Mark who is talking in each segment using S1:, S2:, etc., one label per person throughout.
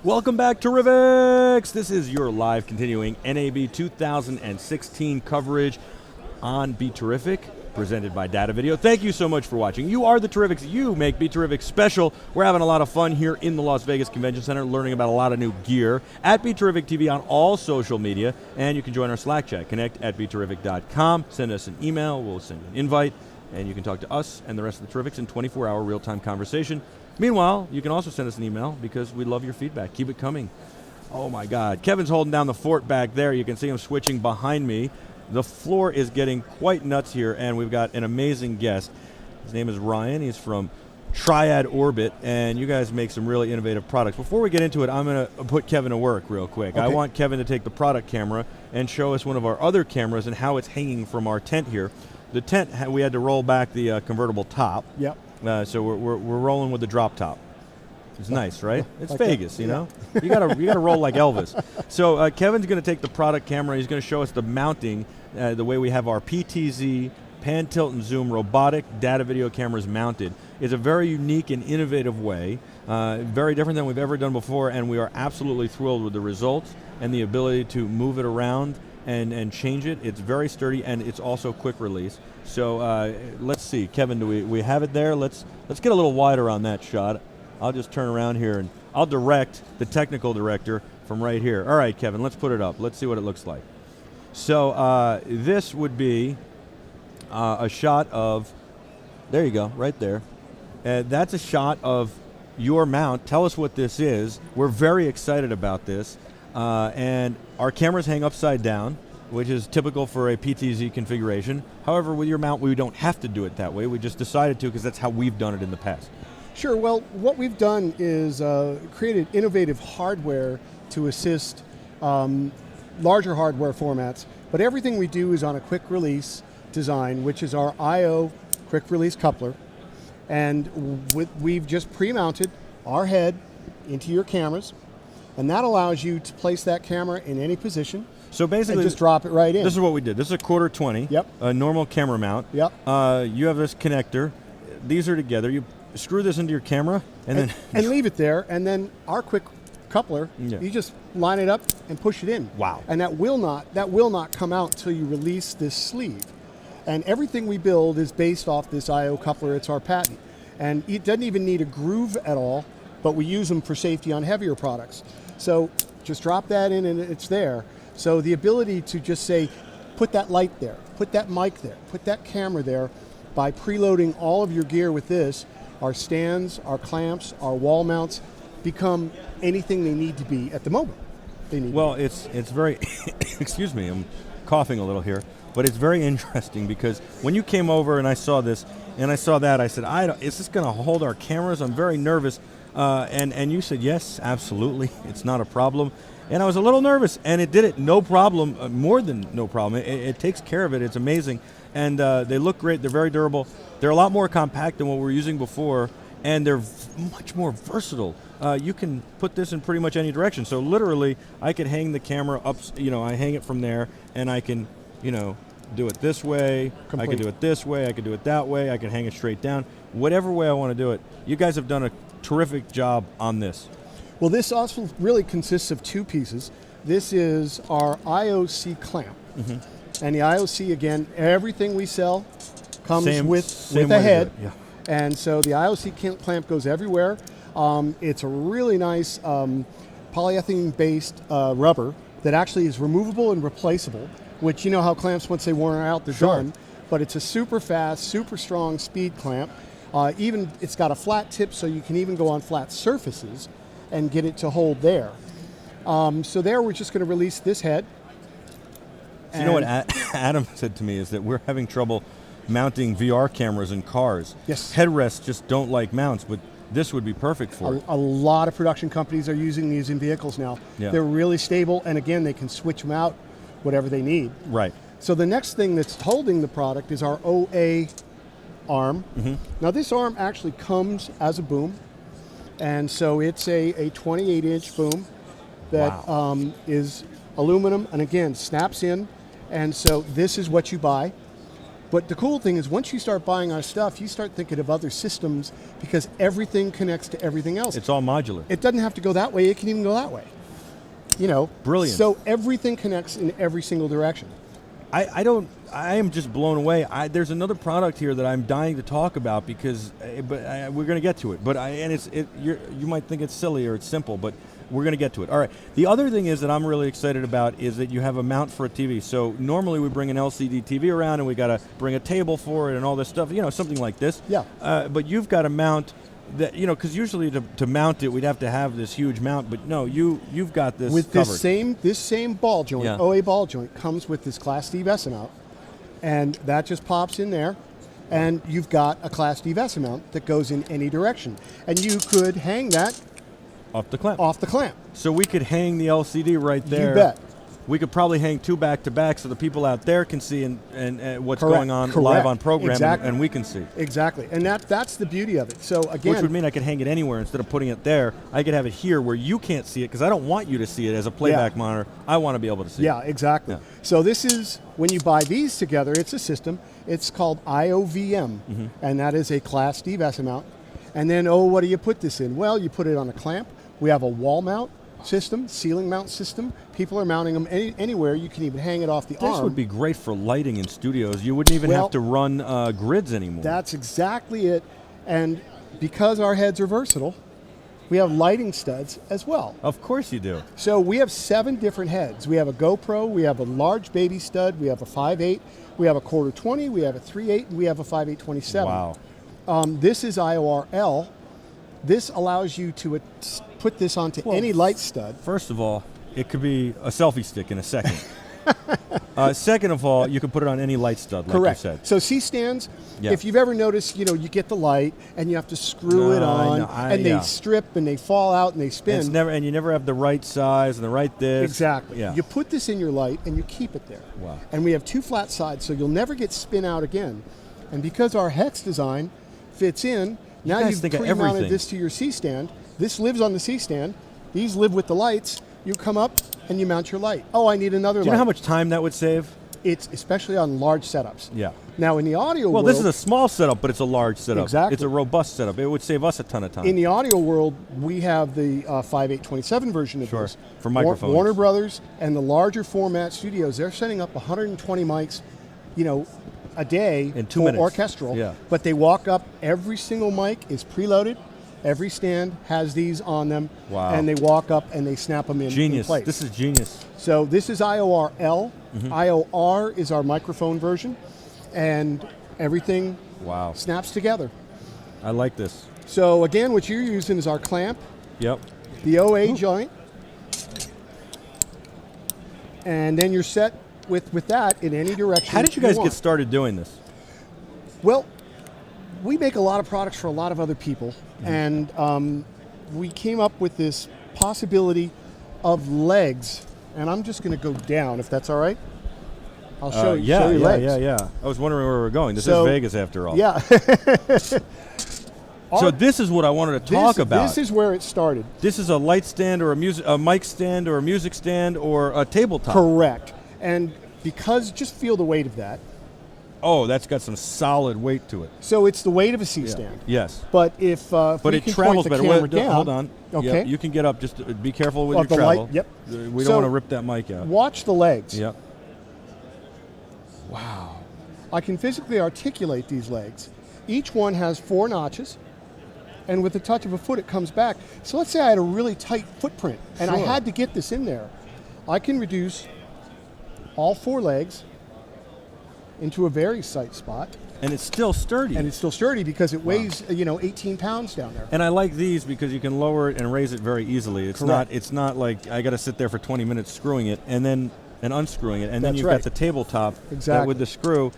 S1: Welcome back to Terrifics. This is your live continuing NAB 2016 coverage on BeTerrific, presented by Data Video. Thank you so much for watching. You are the Terrifics. You make BeTerrific special. We're having a lot of fun here in the Las Vegas Convention Center, learning about a lot of new gear at BeTerrific TV on all social media, and you can join our Slack chat. Connect at BeTerrific.com. Send us an email. We'll send you an invite, and you can talk to us and the rest of the Terrifics in 24-hour real-time conversation. Meanwhile, you can also send us an email because we love your feedback. Keep it coming. Oh my God. Kevin's holding down the fort back there. You can see him switching behind me. The floor is getting quite nuts here, and we've got an amazing guest. His name is Ryan. He's from Triad-Orbit, and you guys make some really innovative products. Before we get into it, I'm going to put Kevin to work real quick. Okay. I want Kevin to take the product camera and show us one of our other cameras and how it's hanging from our tent here. The tent, we had to roll back the convertible top.
S2: Yep.
S1: So we're rolling with the drop top. It's nice, right? It's
S2: like
S1: Vegas, you know. You gotta roll like Elvis. So Kevin's going to take the product camera. He's going to show us the mounting, the way we have our PTZ pan, tilt, and zoom robotic data video cameras mounted. It's a very unique and innovative way, very different than we've ever done before, and we are absolutely thrilled with the results and the ability to move it around and change it. It's very sturdy, and it's also quick release. So let's see, Kevin, do we have it there? Let's get a little wider on that shot. I'll just turn around here, and I'll direct the technical director from right here. All right, Kevin, let's put it up. Let's see what it looks like. So this would be a shot of, there you go, right there. That's a shot of your mount. Tell us what this is. We're very excited about this. And our cameras hang upside down, which is typical for a PTZ configuration. However, with your mount, we don't have to do it that way. We just decided to because that's how we've done it in the past.
S2: Sure. Well, what we've done is created innovative hardware to assist larger hardware formats, but everything we do is on a quick release design, which is our I/O quick release coupler, and we've just pre-mounted our head into your cameras, and that allows you to place that camera in any position.
S1: So basically,
S2: just drop it right in.
S1: This is what we did. This is a quarter 20.
S2: Yep.
S1: A normal camera mount.
S2: Yep.
S1: You have this connector. These are together. You screw this into your camera and then
S2: leave it there. And then our quick coupler, you just line it up and push it in.
S1: Wow.
S2: And that will not come out until you release this sleeve. And everything we build is based off this I/O coupler. It's our patent, and it doesn't even need a groove at all. But we use them for safety on heavier products. So just drop that in and it's there. So the ability to just say, put that light there, put that mic there, put that camera there, by preloading all of your gear with this, our stands, our clamps, our wall mounts become anything they need to be at the moment.
S1: It's very, excuse me, I'm coughing a little here, but it's very interesting because when you came over and I saw this and I saw that, I said, is this going to hold our cameras? I'm very nervous. And you said, yes, absolutely, it's not a problem. And I was a little nervous, and it did it, no problem, more than no problem. It takes care of it, it's amazing. And they look great, they're very durable. They're a lot more compact than what we were using before, and they're much more versatile. You can put this in pretty much any direction. So literally, I could hang the camera up, I hang it from there, and I can, do it this way, I can do it this way, I can do it that way, I can hang it straight down. Whatever way I want to do it. You guys have done a terrific job on this.
S2: Well, this also really consists of two pieces. This is our IOC clamp. Mm-hmm. And the IOC, again, everything we sell comes with a head. Yeah. And so the IOC clamp goes everywhere. It's a really nice polyethylene-based rubber that actually is removable and replaceable, which you know how clamps, once they worn out, they're done. But it's a super fast, super strong speed clamp. Even it's got a flat tip, so you can even go on flat surfaces and get it to hold there. So there we're just going to release this head.
S1: So you know what Adam said to me is that we're having trouble mounting VR cameras in cars.
S2: Yes.
S1: Headrests just don't like mounts, but this would be perfect for it.
S2: A lot of production companies are using these in vehicles now. Yeah. They're really stable, and again, they can switch them out whatever they need.
S1: Right.
S2: So the next thing that's holding the product is our OA arm. Mm-hmm. Now this arm actually comes as a boom. And so it's a 28-inch boom that is aluminum and again snaps in. And so this is what you buy. But the cool thing is once you start buying our stuff, you start thinking of other systems because everything connects to everything else.
S1: It's all modular.
S2: It doesn't have to go that way. It can even go that way. You know,
S1: brilliant.
S2: So everything connects in every single direction.
S1: I am just blown away. There's another product here that I'm dying to talk about because, we're going to get to it. But you might think it's silly or it's simple, but we're going to get to it. All right. The other thing is that I'm really excited about is that you have a mount for a TV. So normally we bring an LCD TV around and we got to bring a table for it and all this stuff. You know, something like this.
S2: Yeah.
S1: But you've got a mount that, you know, because usually to mount it we'd have to have this huge mount, but no, you've got this
S2: with
S1: covered.
S2: this same ball joint,
S1: Yeah.
S2: OA ball joint, comes with this Class D VESA mount, and that just pops in there, and you've got a Class D VESA mount that goes in any direction, and you could hang that
S1: Off the clamp.
S2: off the clamp.
S1: So we could hang the LCD right there.
S2: You bet.
S1: We could probably hang two back to back so the people out there can see and what's
S2: Correct.
S1: going on
S2: Correct.
S1: live on program,
S2: Exactly.
S1: and we can see.
S2: Exactly, and that's the beauty of it. So again,
S1: Which would mean I could hang it anywhere instead of putting it there. I could have it here where you can't see it because I don't want you to see it as a playback monitor. I want to be able to see it.
S2: yeah, exactly.
S1: Yeah.
S2: So this is, when you buy these together, it's a system. It's called IOVM, and that is a Class D VESA mount. And then, what do you put this in? Well, you put it on a clamp. We have a wall mount system, ceiling mount system. People are mounting them anywhere. You can even hang it off the arm.
S1: This would be great for lighting in studios. You wouldn't even have to run grids anymore.
S2: That's exactly it. And because our heads are versatile, we have lighting studs as well.
S1: Of course you do.
S2: So we have 7 different heads. We have a GoPro, we have a large baby stud, we have a 5/8, we have a 1/4-20, we have a 3/8, and we have a 5/8-27.
S1: Wow.
S2: This is IORL. This allows you to put this onto any light stud.
S1: First of all, it could be a selfie stick in a second. Second of all, you can put it on any light stud, like
S2: Correct.
S1: you said.
S2: So C-stands,
S1: Yeah.
S2: if you've ever noticed, you get the light and you have to screw it on, and they strip and they fall out and they spin.
S1: And you never have the right size and the right this.
S2: Exactly.
S1: Yeah.
S2: You put this in your light and you keep it there.
S1: Wow.
S2: And we have 2 flat sides, so you'll never get spin out again. And because our hex design fits in, now
S1: guys
S2: you've
S1: think of
S2: pre-mounted
S1: everything.
S2: this to your C-stand. This lives on the C-stand. These live with the lights. You come up and you mount your light. Oh, I need another light.
S1: Do you know how much time that would save?
S2: It's especially on large setups.
S1: Yeah.
S2: Now in the audio
S1: Well,
S2: world,
S1: this is a small setup, but it's a large setup.
S2: Exactly.
S1: It's a robust setup. It would save us a ton of time.
S2: in the audio world, we have the 5/8-27 version of
S1: Sure,
S2: this.
S1: for microphones.
S2: Warner Brothers and the larger format studios, they're setting up 120 mics, a day
S1: In 2
S2: for
S1: minutes.
S2: orchestral.
S1: Yeah.
S2: But they walk up, every single mic is preloaded. Every stand has these on them.
S1: Wow.
S2: And they walk up and they snap them in
S1: Genius.
S2: place.
S1: This is genius.
S2: So this is IORL. IOR is our microphone version. And everything
S1: Wow.
S2: snaps together.
S1: I like this.
S2: So again, what you're using is our clamp,
S1: Yep.
S2: the OA joint, and then you're set with that in any direction.
S1: How did you guys
S2: want.
S1: get started doing this?
S2: Well, we make a lot of products for a lot of other people, and we came up with this possibility of legs, and I'm just going to go down, if that's all right. I'll show you legs.
S1: Yeah. I was wondering where we were going. This
S2: So-
S1: is Vegas after all.
S2: Yeah.
S1: So this is what I wanted to talk about.
S2: This is where it started.
S1: This is a light stand or a mic stand or a music stand or a tabletop.
S2: Correct. And because, just feel the weight of that.
S1: Oh, that's got some solid weight to it.
S2: So it's the weight of a C-stand.
S1: Yes.
S2: But if
S1: But
S2: we
S1: it
S2: can
S1: travels
S2: point the
S1: better.
S2: camera
S1: Wait,
S2: down,
S1: hold on.
S2: Okay.
S1: Yep, you can get up. Just be careful with
S2: Of
S1: your
S2: the light,
S1: travel.
S2: yep.
S1: We
S2: So-
S1: don't want to rip that mic out.
S2: Watch the legs.
S1: Yep.
S2: Wow. I can physically articulate these legs. Each one has 4 notches, and with the touch of a foot, it comes back. So let's say I had a really tight footprint, and I
S1: Sure.
S2: had to get this in there. I can reduce all 4 legs into a very tight spot,
S1: And it's still sturdy.
S2: and it's still sturdy because it weighs 18 pounds down there.
S1: And I like these because you can lower it and raise it very easily. It's
S2: Correct.
S1: not like I got to sit there for 20 minutes screwing it and unscrewing it, and then
S2: That's
S1: you've
S2: right.
S1: got the tabletop that
S2: Exactly.
S1: with the screw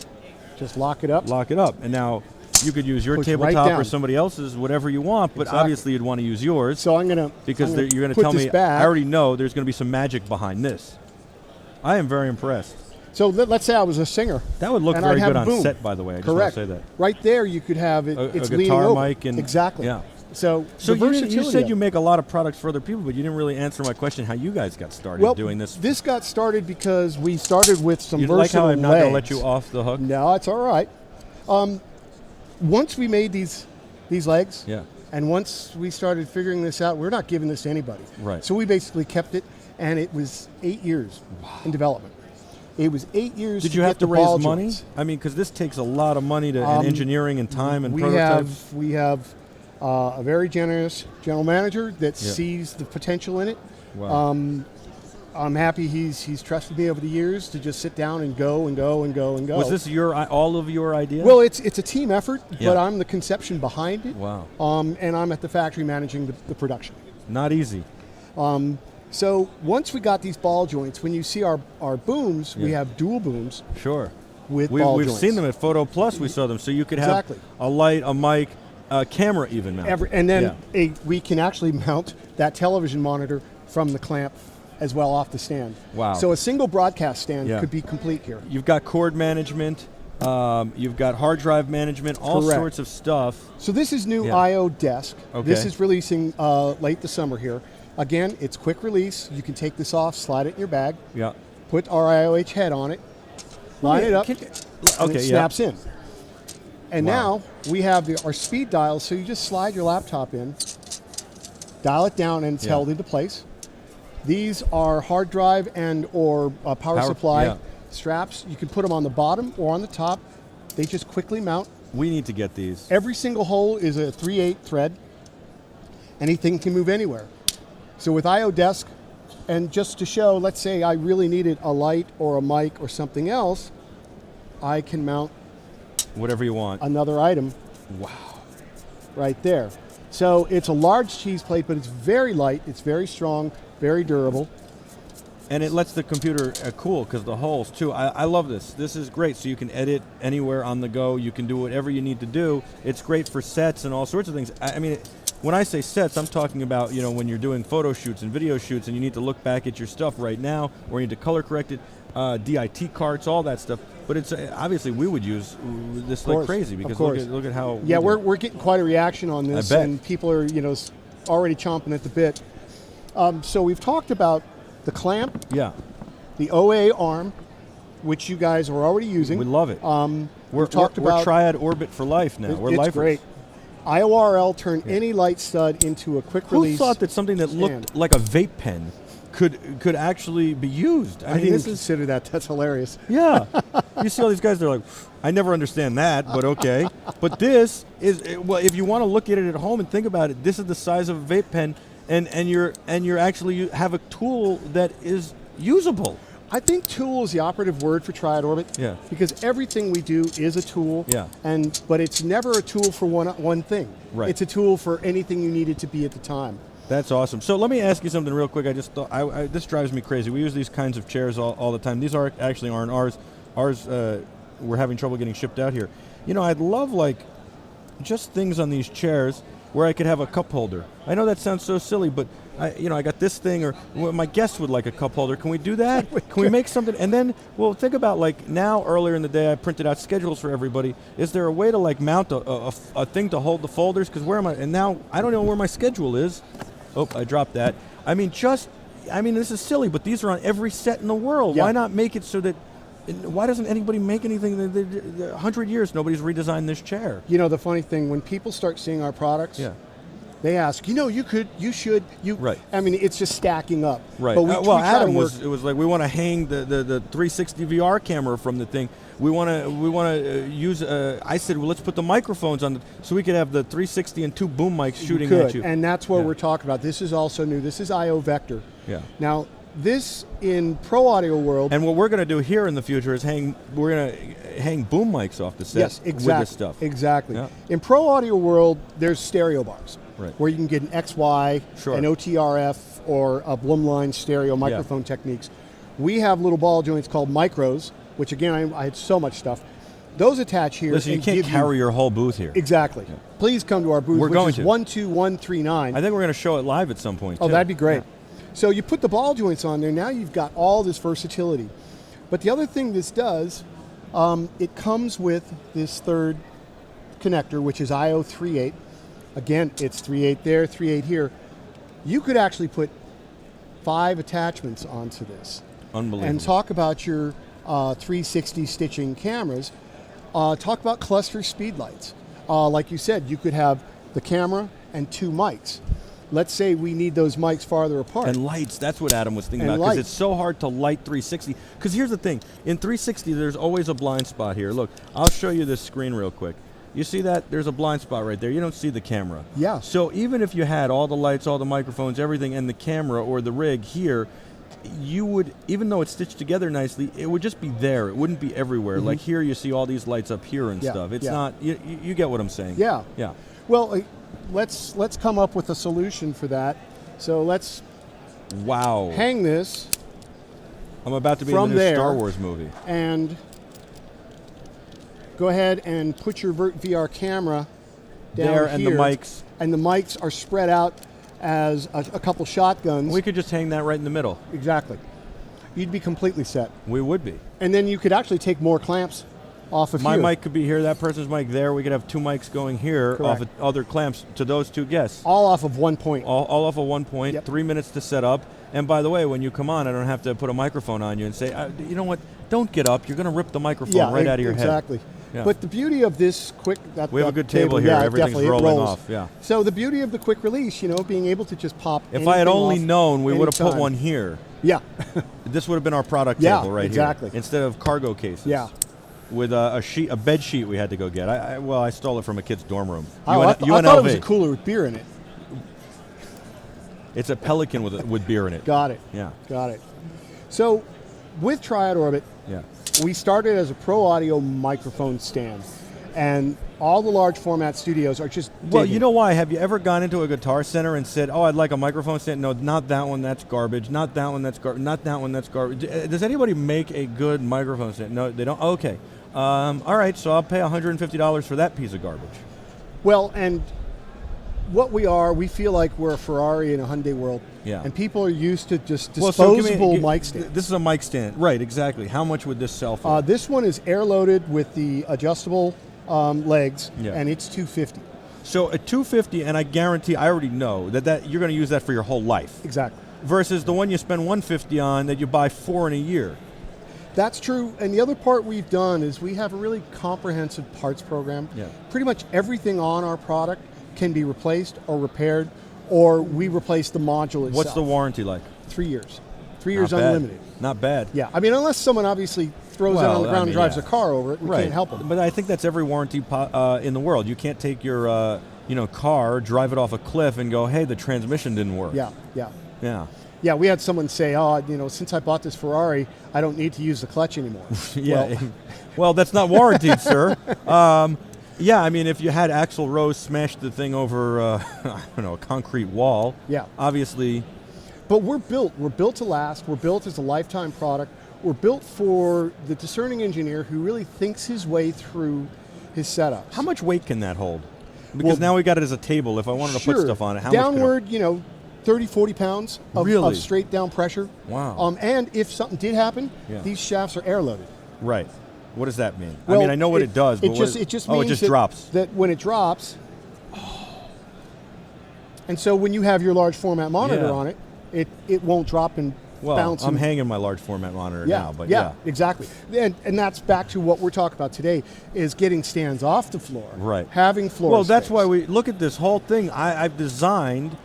S2: Just lock it up.
S1: lock it up. And now you could use your
S2: Push right
S1: tabletop or
S2: down.
S1: somebody else's, whatever you want, but
S2: Exactly.
S1: obviously you'd want to use yours
S2: So I'm gonna
S1: because
S2: I'm gonna
S1: you're going to
S2: put
S1: tell
S2: this
S1: me.
S2: back.
S1: I already know there's going to be some magic behind this. I am very impressed.
S2: So let's say I was a singer.
S1: That would look
S2: and
S1: very
S2: I'd have
S1: good
S2: a
S1: on
S2: boom.
S1: set, by the way. I just
S2: Correct.
S1: want to say that.
S2: Right there, you could have it.
S1: A
S2: It's
S1: guitar
S2: leaning over.
S1: mic and
S2: exactly.
S1: yeah.
S2: So
S1: you said you make a lot of products for other people, but you didn't really answer my question how you guys got started doing this.
S2: This got started because we started with some versatile
S1: like how I'm not going to let
S2: legs.
S1: you off the hook?
S2: No, it's all right. Once we made these legs,
S1: yeah,
S2: and once we started figuring this out, we're not giving this to anybody.
S1: Right.
S2: So we basically kept it, and it was 8 years in development. It was 8 years.
S1: Did you have to raise money? I mean, because this takes a lot of money to and engineering and time and prototypes.
S2: We have a very generous general manager that sees the potential in it.
S1: Wow.
S2: I'm happy he's trusted me over the years to just sit down and go and go and go and go.
S1: Was this all of your idea?
S2: Well, it's a team effort, but I'm the conception behind it.
S1: Wow.
S2: And I'm at the factory managing the production.
S1: Not easy.
S2: So once we got these ball joints, when you see our booms, we have dual booms.
S1: Sure.
S2: With ball
S1: we've
S2: joints.
S1: seen them at Photo Plus. We saw them, so you could have a light, a mic, a camera even mounted.
S2: And then we can actually mount that television monitor from the clamp as well off the stand.
S1: Wow.
S2: So a single broadcast stand could be complete here.
S1: You've got cord management, you've got hard drive management, all sorts of stuff.
S2: So this is new I/O desk.
S1: Okay.
S2: This is releasing late this summer here. Again, it's quick release. You can take this off, slide it in your bag, put our IOH head on it, line it up, and it snaps in. And now we have our speed dials, so you just slide your laptop in, dial it down, and it's held into place. These are hard drive and or power supply straps. You can put them on the bottom or on the top. They just quickly mount.
S1: We need to get these.
S2: Every single hole is a 3/8 thread. Anything can move anywhere. So with I/O desk, and just to show, let's say I really needed a light or a mic or something else, I can mount
S1: whatever you want.
S2: Another item.
S1: Wow.
S2: Right there. So it's a large cheese plate, but it's very light, it's very strong, very durable.
S1: And it lets the computer cool because the holes too. I love this. This is great. So you can edit anywhere on the go. You can do whatever you need to do. It's great for sets and all sorts of things. I mean, when I say sets, I'm talking about, when you're doing photo shoots and video shoots and you need to look back at your stuff right now, or you need to color correct it, DIT carts, all that stuff. But it's obviously we would use this like crazy because look at how.
S2: Yeah, we're getting quite a reaction on this, and people are already chomping at the bit. So we've talked about the clamp, the OA arm, which you guys are already using.
S1: We love it. We're Triad-Orbit for life now. We're lifers.
S2: It's great. IORL turned any light stud into a quick release.
S1: Who thought that something that looked like a vape pen could actually be be
S2: I didn't consider that. That's hilarious.
S1: Yeah. You see all these guys, they're like, I never understand that, but okay. But this is, well, if you want to look at it at home and think about it, this is the size of a vape pen, and you're actually have a tool that is usable.
S2: I think tool is the operative word for Triad-Orbit.
S1: Yeah.
S2: Because everything we do is a tool.
S1: Yeah.
S2: But it's never a tool for one thing.
S1: Right.
S2: It's a tool for anything you need it to be at the time.
S1: That's awesome. So let me ask you something real quick. I just thought this drives me crazy. We use these kinds of chairs all the time. These actually aren't ours. Ours, we're having trouble getting shipped out here. I'd love just things on these chairs where I could have a cup holder. I know that sounds so silly, but I got this thing, or my guests would like a cup holder. Can we do that? Can we make something? And then, think about now. Earlier in the day, I printed out schedules for everybody. Is there a way to mount a thing to hold the folders? Because where am I? And now I don't know where my schedule is. Oh, I dropped that. This is silly, but these are on every set in the world. Yeah. Why not make it so that? Why doesn't anybody make anything? 100 years, nobody's redesigned this chair.
S2: The funny thing, when people start seeing our products, they ask, you should.
S1: Right.
S2: It's just stacking up.
S1: Right.
S2: But
S1: Adam it was like, we want to hang the 360 VR camera from the thing. We want to use. I said, well, let's put the microphones on so we could have the 360 and two boom mics shooting at you.
S2: And that's what we're talking about. This is also new. This is IO Vector.
S1: Yeah.
S2: Now, this in pro audio world.
S1: And what we're going to do here in the future is hang boom mics off the set.
S2: Yes, exactly.
S1: With this stuff.
S2: Exactly.
S1: Yeah.
S2: In pro audio world, there's stereo bars.
S1: Right.
S2: Where you can get an XY, an OTRF, or a Blumline stereo microphone techniques. We have little ball joints called micros, which again, I had so much stuff. Those attach here.
S1: Listen, you can't carry your whole booth here.
S2: Exactly. Yeah. Please come to our booth, which is 12139.
S1: I think we're going to show it live at some point,
S2: too. Oh, that'd be great. Yeah. So you put the ball joints on there, now you've got all this versatility. But the other thing this does, it comes with this third connector, which is IO38. Again, it's 3/8 there, 3/8 here. You could actually put 5 attachments onto this.
S1: Unbelievable.
S2: And talk about your 360 stitching cameras. Talk about cluster speed lights. Like you said, you could have the camera and 2 mics. Let's say we need those mics farther apart.
S1: And lights, that's what Adam was thinking
S2: And
S1: about, because
S2: lights.
S1: it's so hard to light 360. Because here's the thing, in 360 there's always a blind spot here. Look, I'll show you this screen real quick. You see that? There's a blind spot right there. You don't see the camera.
S2: Yeah.
S1: So even if you had all the lights, all the microphones, everything, and the camera or the rig here, you would, even though it's stitched together nicely, it would just be there. It wouldn't be everywhere. Like here you see all these lights up here and stuff. It's not, you get what I'm saying.
S2: Yeah.
S1: Yeah.
S2: Well, let's come up with a solution for that. So let's hang this.
S1: I'm about to be in the new Star Wars movie.
S2: And go ahead and put your VR camera down
S1: there,
S2: here.
S1: and the mics.
S2: And the mics are spread out as a couple shotguns.
S1: We could just hang that right in the middle.
S2: Exactly. You'd be completely set.
S1: We would be.
S2: And then you could actually take more clamps off of
S1: My
S2: here.
S1: mic could be here, that person's mic there. We could have 2 mics going here off of other clamps to those 2 guests.
S2: All off of one point.
S1: All off of one point,
S2: Yep.
S1: 3 minutes to set up. And by the way, when you come on, I don't have to put a microphone on you and say, you know what, don't get up. You're going to rip the microphone right out of your head.
S2: Exactly.
S1: Yeah.
S2: But the beauty of this quick...
S1: we have a good table here. Everything's rolling off. Yeah.
S2: So the beauty of the quick release, being able to just pop
S1: If I had only
S2: off
S1: known, we would have put
S2: anytime.
S1: one here.
S2: Yeah.
S1: This would have been our product
S2: Yeah,
S1: table right
S2: exactly.
S1: here. Instead of cargo cases.
S2: Yeah.
S1: With a bed sheet we had to go get. I stole it from a kid's dorm room.
S2: I thought it was a cooler with beer in it.
S1: It's a Pelican with beer in it.
S2: Got it.
S1: Yeah.
S2: Got it. So with Triad-Orbit, we started as a pro audio microphone stand. And all the large format studios are just
S1: Well,
S2: digging.
S1: you know why? Have you ever gone into a Guitar Center and said, "Oh, I'd like a microphone stand"? No, not that one. That's garbage. Not that one. That's garbage. Not that one. That's garbage. Does anybody make a good microphone stand? No, they don't. Okay. All right. So I'll pay $150 for that piece of garbage.
S2: Well, and what we feel like we're a Ferrari in a Hyundai world.
S1: Yeah.
S2: And people are used to just
S1: Well,
S2: disposable mic stands.
S1: This is a mic stand, right? Exactly. How much would this sell for?
S2: This one is air loaded with the adjustable legs, and it's $250.
S1: So at $250, and I guarantee, I already know that you're going to use that for your whole life.
S2: Exactly.
S1: Versus the one you spend $150 on that you buy 4 in a year.
S2: That's true. And the other part we've done is we have a really comprehensive parts program.
S1: Yeah.
S2: Pretty much everything on our product can be replaced or repaired, or we replace the module itself.
S1: What's the warranty like?
S2: 3 years. 3 years
S1: Not bad.
S2: unlimited.
S1: Not bad.
S2: Yeah. I mean, unless someone obviously throws it on the ground and drives a car over it, we can't help them.
S1: But I think that's every warranty in the world. You can't take your car, drive it off a cliff, and go, "Hey, the transmission didn't work."
S2: Yeah. Yeah, we had someone say, since I bought this Ferrari, I don't need to use the clutch anymore.
S1: Yeah. Well, that's not warranted, sir. Yeah, I mean, if you had Axl Rose smash the thing over, a concrete wall, obviously.
S2: But we're built to last. We're built as a lifetime product. We're built for the discerning engineer who really thinks his way through his setup.
S1: How much weight can that hold? Because now we got it as a table. If I wanted to put stuff on it, how
S2: downward,
S1: much
S2: 30, 40 pounds of straight down pressure.
S1: Wow.
S2: And if something did happen, these shafts are air loaded.
S1: Right. What does that mean?
S2: Well,
S1: I mean, I know what it does, but
S2: it just means
S1: it just drops.
S2: That when it drops, and so when you have your large format monitor on it, it won't drop and bounce.
S1: I'm hanging my large format monitor now, but
S2: exactly. And that's back to what we're talking about today, is getting stands off the floor.
S1: Right.
S2: Having floor
S1: Well, that's
S2: space.
S1: why we look at this whole thing. I've designed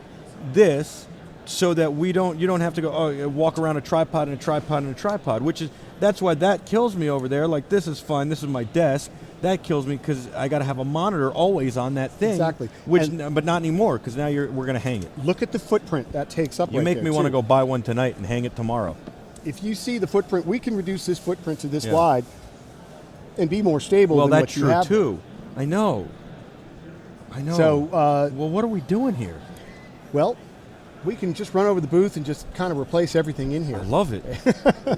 S1: this so that you don't have to go walk around a tripod and a tripod and a tripod, that's why that kills me over there. Like, this is fine, this is my desk. That kills me because I got to have a monitor always on that thing.
S2: Exactly.
S1: But not anymore, because now we're going to hang it.
S2: Look at the footprint that takes up.
S1: You make me want to go buy one tonight and hang it tomorrow.
S2: If you see the footprint, we can reduce this footprint to this wide and be more stable.
S1: Well,
S2: than
S1: that's
S2: what you have.
S1: true too. I know.
S2: So,
S1: well, what are we doing here?
S2: Well, we can just run over the booth and just kind of replace everything in here.
S1: I love it.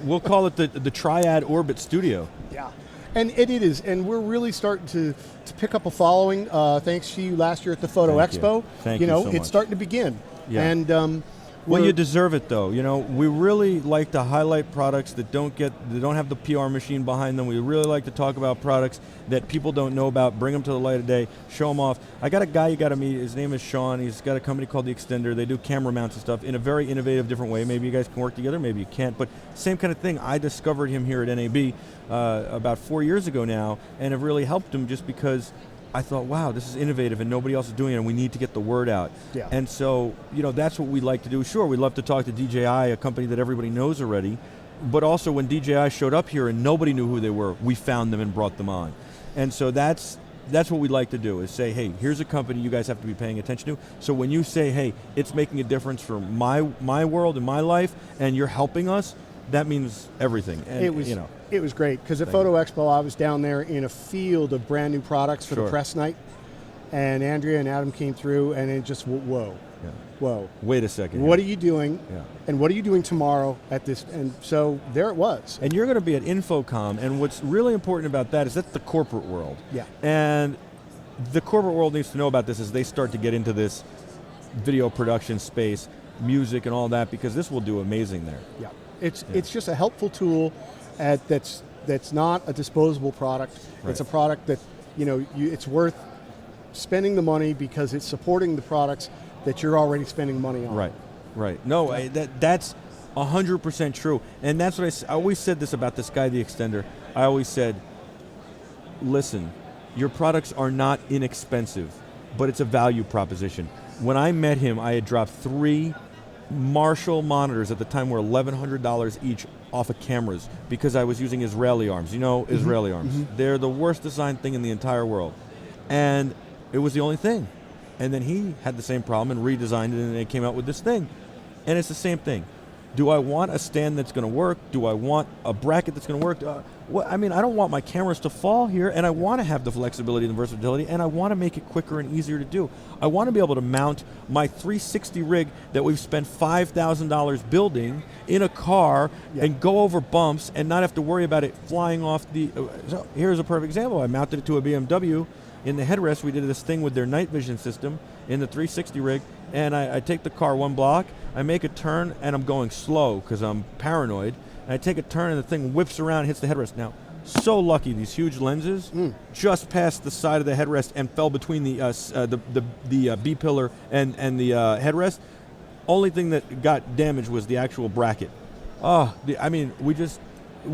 S1: We'll call it the Triad-Orbit Studio.
S2: Yeah. And it is, and we're really starting to pick up a following. Thanks to you last year at the Photo Expo.
S1: Thank you so much.
S2: It's starting to begin.
S1: Yeah.
S2: And
S1: Well, you deserve it, though. You know, we really like to highlight products that don't have the PR machine behind them. We really like to talk about products that people don't know about, bring them to the light of day, show them off. I got a guy you got to meet. His name is Sean. He's got a company called The Extender. They do camera mounts and stuff in a very innovative, different way. Maybe you guys can work together, maybe you can't, but same kind of thing. I discovered him here at NAB about 4 years ago now, and have really helped him just because I thought, wow, this is innovative and nobody else is doing it, and we need to get the word out.
S2: Yeah.
S1: And so, you know, that's what we like to do. Sure, we love to talk to DJI, a company that everybody knows already, but also when DJI showed up here and nobody knew who they were, we found them and brought them on. And so that's what we like to do, is say, hey, here's a company you guys have to be paying attention to. So when you say, hey, it's making a difference for my world and my life, and you're helping us, that means everything. And,
S2: it was great, because at Photo Expo, I was down there in a field of brand new products for the press night, and Andrea and Adam came through, and it just, whoa. Yeah. Whoa.
S1: Wait a second.
S2: What are you doing?
S1: Yeah.
S2: And what are you doing tomorrow at this? And so there it was.
S1: And you're going to be at Infocom, and what's really important about that is that's the corporate world.
S2: Yeah.
S1: And the corporate world needs to know about this as they start to get into this video production space, music and all that, because this will do amazing there.
S2: Yeah. It's just a helpful tool that's not a disposable product. Right. It's a product that, you know, it's worth spending the money because it's supporting the products that you're already spending money on.
S1: Right, right. No, that's 100% true. And that's what I always said this about this guy, The Extender. I always said, listen, your products are not inexpensive, but it's a value proposition. When I met him, I had dropped 3 Marshall monitors at the time were $1,100 each off of cameras because I was using Israeli arms. You know, Israeli arms. Mm-hmm. They're the worst designed thing in the entire world. And it was the only thing. And then he had the same problem and redesigned it, and it came out with this thing. And it's the same thing. Do I want a stand that's going to work? Do I want a bracket that's going to work? I mean, I don't want my cameras to fall here, and I want to have the flexibility and the versatility, and I want to make it quicker and easier to do. I want to be able to mount my 360 rig that we've spent $5,000 building in a car and go over bumps and not have to worry about it flying off the... So here's a perfect example. I mounted it to a BMW. In the headrest, we did this thing with their night vision system in the 360 rig, and I take the car 1 block, I make a turn, and I'm going slow because I'm paranoid, and I take a turn, and the thing whips around and hits the headrest. Now, so lucky, these huge lenses just passed the side of the headrest and fell between the B-pillar and the headrest. Only thing that got damaged was the actual bracket. I mean, we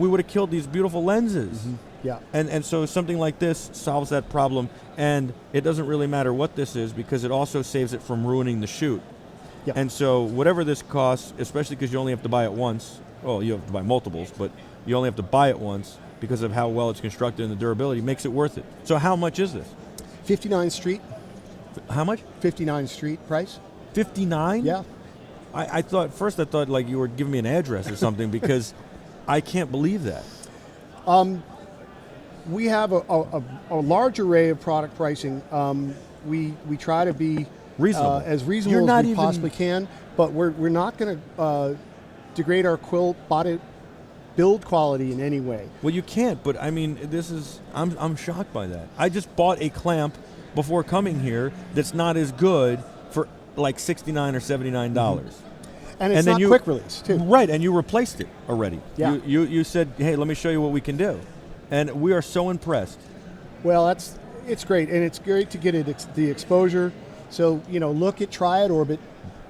S1: would have killed these beautiful lenses. Mm-hmm.
S2: Yeah.
S1: And so something like this solves that problem, and it doesn't really matter what this is because it also saves it from ruining the shoot. Yeah. And so whatever this costs, especially because you only have to buy it once, well, you have to buy multiples, but you only have to buy it once because of how well it's constructed and the durability, makes it worth it. So how much is this?
S2: 59 Street.
S1: How much?
S2: 59 Street price.
S1: 59?
S2: Yeah.
S1: I thought like you were giving me an address or something because I can't believe that.
S2: We have a large array of product pricing. We try to be
S1: reasonable.
S2: As reasonable as we possibly can, but we're not going to degrade our quilt build quality in any way.
S1: Well, you can't, but I mean, I'm shocked by that. I just bought a clamp before coming here that's not as good for like $69 or $79. Mm-hmm.
S2: And it's not quick release, too.
S1: Right, and you replaced it already.
S2: Yeah.
S1: You said, hey, let me show you what we can do. And we are so impressed.
S2: Well, it's great, and it's great to get the exposure. So, you know, look at Triad-Orbit,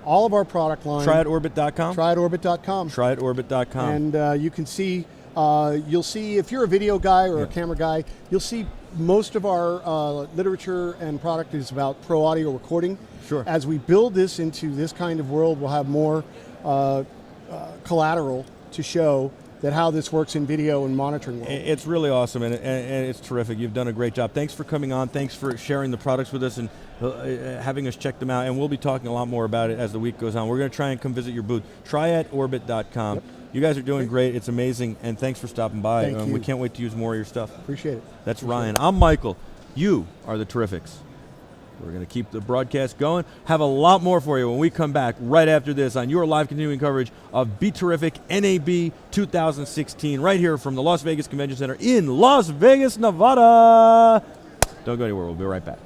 S2: all of our product line.
S1: Triad-Orbit.com?
S2: Triad-Orbit.com.
S1: Triad-Orbit.com.
S2: And you can see, you'll see, if you're a video guy or a camera guy, you'll see most of our literature and product is about pro audio recording.
S1: Sure.
S2: As we build this into this kind of world, we'll have more collateral to show that how this works in video and monitoring world.
S1: It's really awesome, and it's terrific. You've done a great job. Thanks for coming on. Thanks for sharing the products with us and having us check them out. And we'll be talking a lot more about it as the week goes on. We're going to try and come visit your booth, Triad-Orbit.com. Yep. You guys are doing great. It's amazing, and thanks for stopping by.
S2: Thank you.
S1: We can't wait to use more of your stuff.
S2: Appreciate it.
S1: That's Ryan. I'm Michael. You are the Terrifics. We're going to keep the broadcast going. Have a lot more for you when we come back right after this on your live continuing coverage of BeTerrific NAB 2016 right here from the Las Vegas Convention Center in Las Vegas, Nevada. Don't go anywhere. We'll be right back.